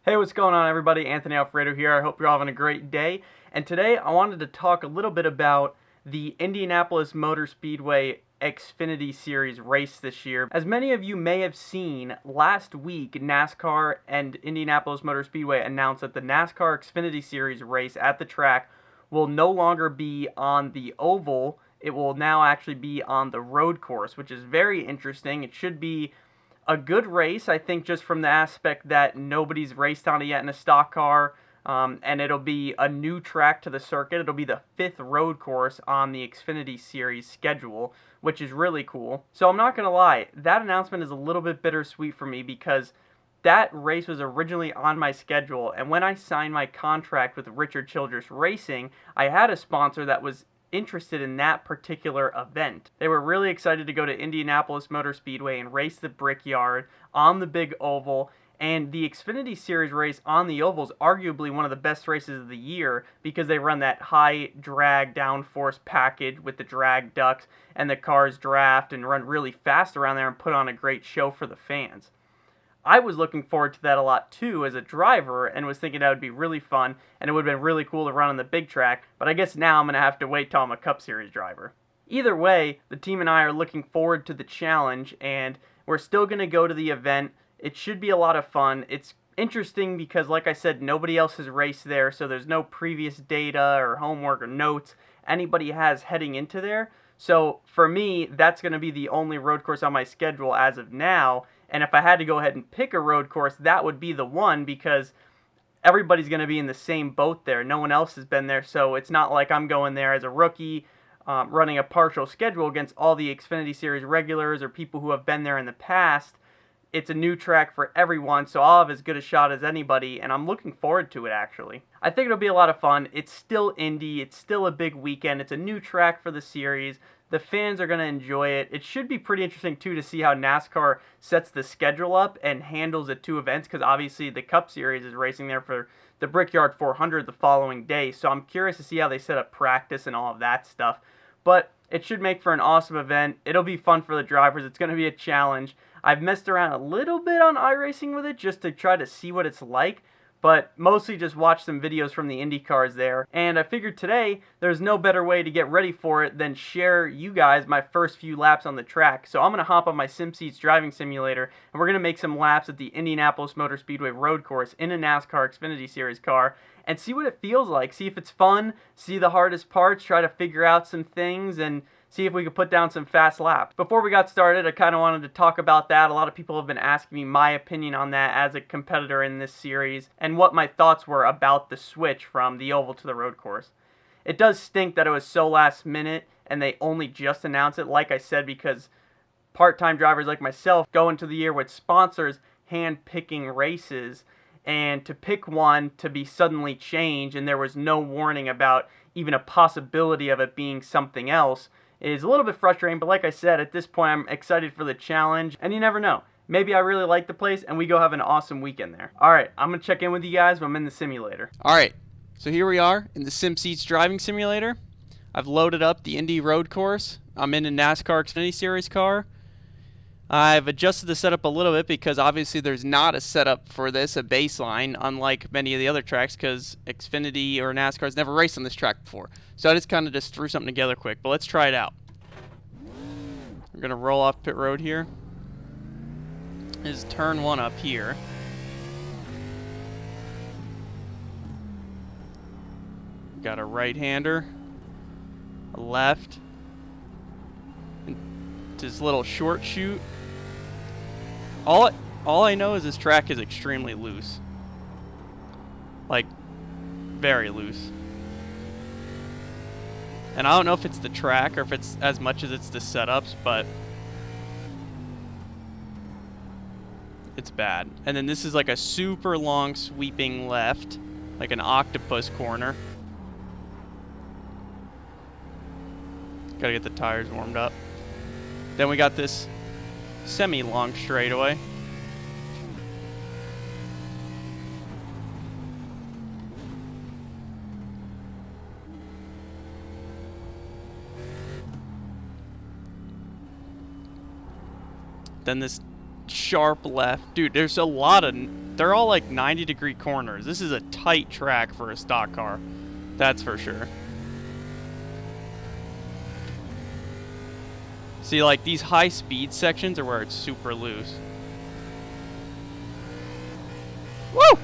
Hey, what's going on, everybody? Anthony Alfredo here. I hope you're all having a great day. And today I wanted to talk a little bit about the Indianapolis Motor Speedway Xfinity Series race this year. As many of you may have seen, last week NASCAR and Indianapolis Motor Speedway announced that the NASCAR Xfinity Series race at the track will no longer be on the oval. It will now actually be on the road course, which is very interesting. It should be a good race, I think, just from the aspect that nobody's raced on it yet in a stock car, and it'll be a new track to the circuit. It'll be the 5th road course on the Xfinity Series schedule, which is really cool. So I'm not going to lie, that announcement is a little bit bittersweet for me because that race was originally on my schedule, and when I signed my contract with Richard Childress Racing, I had a sponsor that was interested in that particular event. They were really excited to go to Indianapolis Motor Speedway and race the Brickyard on the big oval, and the Xfinity Series race on the oval is arguably one of the best races of the year because they run that high drag downforce package with the drag ducts, and the cars draft and run really fast around there and put on a great show for the fans. I was looking forward to that a lot too as a driver and was thinking that would be really fun and it would have been really cool to run on the big track, but I guess now I'm going to have to wait till I'm a Cup Series driver. Either way, the team and I are looking forward to the challenge and we're still going to go to the event. It should be a lot of fun. It's interesting because, like I said, nobody else has raced there, so there's no previous data or homework or notes anybody has heading into there. So for me, that's going to be the only road course on my schedule as of now. And if I had to go ahead and pick a road course, that would be the one because everybody's going to be in the same boat there. No one else has been there, so it's not like I'm going there as a rookie running a partial schedule against all the Xfinity Series regulars or people who have been there in the past. It's a new track for everyone, so I'll have as good a shot as anybody, and I'm looking forward to it, actually. I think it'll be a lot of fun. It's still Indy. It's still a big weekend. It's a new track for the series. The fans are going to enjoy it. It should be pretty interesting, too, to see how NASCAR sets the schedule up and handles the two events, because obviously the Cup Series is racing there for the Brickyard 400 the following day, so I'm curious to see how they set up practice and all of that stuff. But it should make for an awesome event. It'll be fun for the drivers. It's going to be a challenge. I've messed around a little bit on iRacing with it just to try to see what it's like, but mostly just watch some videos from the Indy cars there. And I figured today there's no better way to get ready for it than share you guys my first few laps on the track. So I'm going to hop on my SimSeats driving simulator and we're going to make some laps at the Indianapolis Motor Speedway road course in a NASCAR Xfinity Series car and see what it feels like. See if it's fun, see the hardest parts, try to figure out some things, and see if we could put down some fast laps. Before we got started, I kind of wanted to talk about that. A lot of people have been asking me my opinion on that as a competitor in this series and what my thoughts were about the switch from the oval to the road course. It does stink that it was so last minute and they only just announced it, like I said, because part-time drivers like myself go into the year with sponsors hand-picking races, and to pick one to be suddenly changed and there was no warning about even a possibility of it being something else is a little bit frustrating. But like I said, at this point I'm excited for the challenge, and you never know. Maybe I really like the place and we go have an awesome weekend there. Alright, I'm going to check in with you guys when I'm in the simulator. Alright, so here we are in the SimSeats driving simulator. I've loaded up the Indy road course. I'm in a NASCAR Xfinity Series car. I've adjusted the setup a little bit because obviously there's not a setup for this, a baseline, unlike many of the other tracks, because Xfinity or NASCAR's never raced on this track before. So I just kind of threw something together quick, but let's try it out. We're going to roll off pit road here. This is turn 1 up here. Got a right-hander, a left, and this little short chute. All I know is this track is extremely loose. Like, very loose. And I don't know if it's the track or if it's as much as it's the setups, but it's bad. And then this is like a super long sweeping left, like an octopus corner. Gotta get the tires warmed up. Then we got this semi-long straightaway. Then this sharp left. Dude, there's a lot of... They're all like 90-degree corners. This is a tight track for a stock car. That's for sure. See, like, these high-speed sections are where it's super loose. Woo!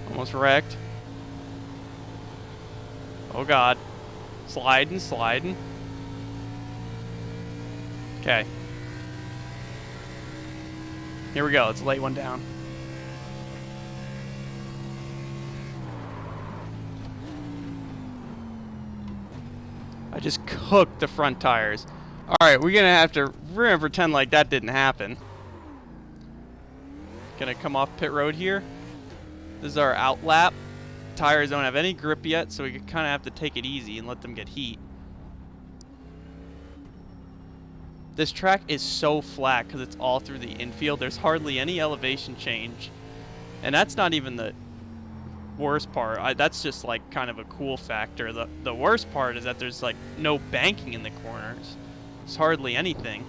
Almost wrecked. Oh, God. Sliding, sliding. Okay. Here we go. Let's lay one down. I just cooked the front tires. Alright, we're gonna pretend like that didn't happen. Gonna come off pit road here. This is our out lap. Tires don't have any grip yet, so we kind of have to take it easy and let them get heat. This track is so flat because it's all through the infield. There's hardly any elevation change. And that's not even the worst part. That's just like kind of a cool factor. The worst part is that there's like no banking in the corners. It's hardly anything.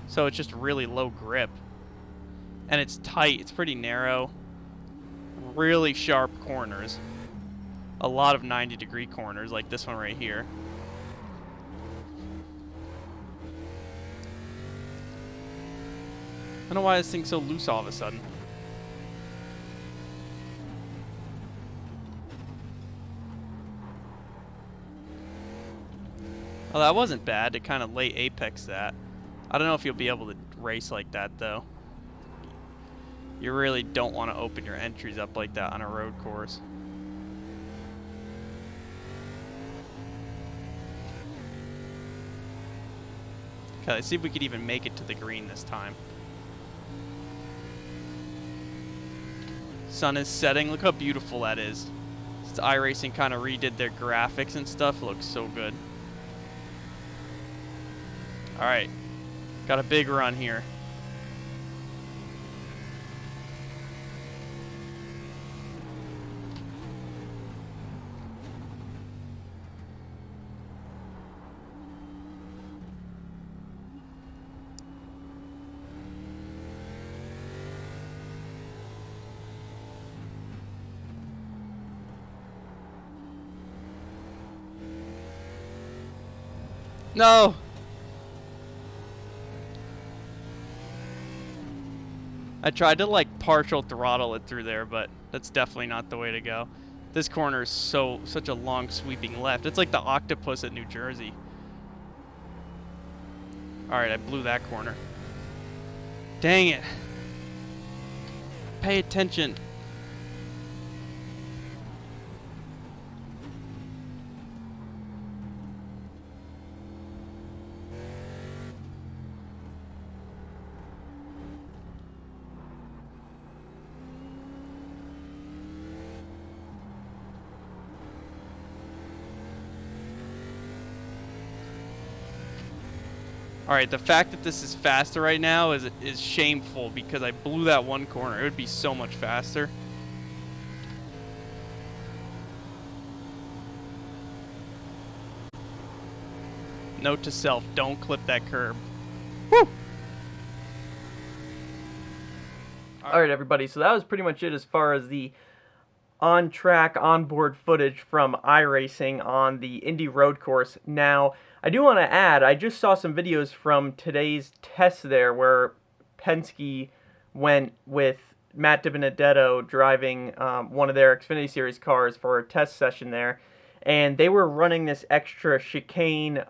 So it's just really low grip. And it's tight. It's pretty narrow. Really sharp corners. A lot of 90-degree corners like this one right here. I don't know why this thing's so loose all of a sudden. Well, that wasn't bad to kind of lay apex that. I don't know if you'll be able to race like that, though. You really don't want to open your entries up like that on a road course. Okay, let's see if we could even make it to the green this time. Sun is setting. Look how beautiful that is. Since iRacing kind of redid their graphics and stuff, it looks so good. Alright, got a big run here. No! I tried to like partial throttle it through there, but that's definitely not the way to go. This corner is such a long sweeping left. It's like the octopus at New Jersey. Alright, I blew that corner. Dang it. Pay attention. Alright, the fact that this is faster right now is shameful because I blew that one corner. It would be so much faster. Note to self, don't clip that curb. Woo! Alright everybody, so that was pretty much it as far as the on-track, onboard footage from iRacing on the Indy road course. Now, I do want to add, I just saw some videos from today's test there where Penske went with Matt DiBenedetto driving one of their Xfinity Series cars for a test session there, and they were running this extra chicane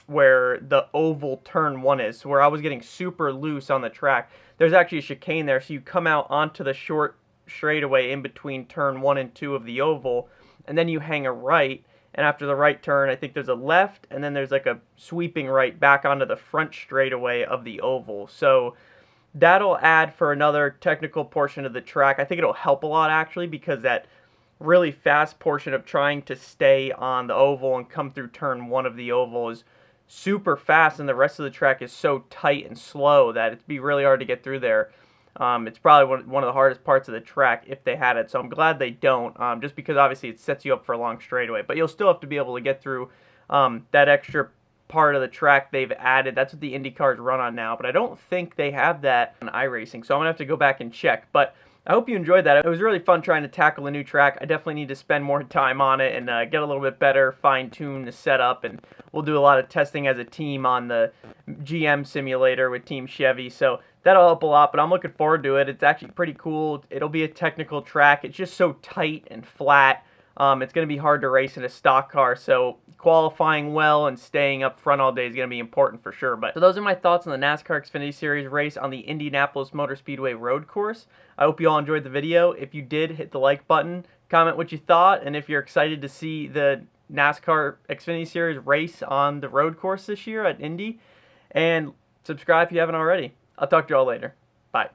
where the oval turn 1 is, so where I was getting super loose on the track. There's actually a chicane there, so you come out onto the short straightaway in between turn 1 and 2 of the oval, and then you hang a right, and after the right turn, I think there's a left, and then there's like a sweeping right back onto the front straightaway of the oval. So that'll add for another technical portion of the track. I think it'll help a lot, actually, because that really fast portion of trying to stay on the oval and come through turn 1 of the oval is super fast, and the rest of the track is so tight and slow that it'd be really hard to get through there. It's probably one of the hardest parts of the track if they had it, so I'm glad they don't, just because obviously it sets you up for a long straightaway. But you'll still have to be able to get through that extra part of the track they've added. That's what the Indy cars run on now, but I don't think they have that on iRacing, so I'm going to have to go back and check. But I hope you enjoyed that. It was really fun trying to tackle a new track. I definitely need to spend more time on it and get a little bit better, fine-tune the setup, and we'll do a lot of testing as a team on the GM simulator with Team Chevy, so that'll help a lot, but I'm looking forward to it. It's actually pretty cool. It'll be a technical track. It's just so tight and flat. It's going to be hard to race in a stock car, so qualifying well and staying up front all day is going to be important for sure. But so those are my thoughts on the NASCAR Xfinity Series race on the Indianapolis Motor Speedway road course. I hope you all enjoyed the video. If you did, hit the like button, comment what you thought, and if you're excited to see the NASCAR Xfinity Series race on the road course this year at Indy, and subscribe if you haven't already. I'll talk to you all later. Bye.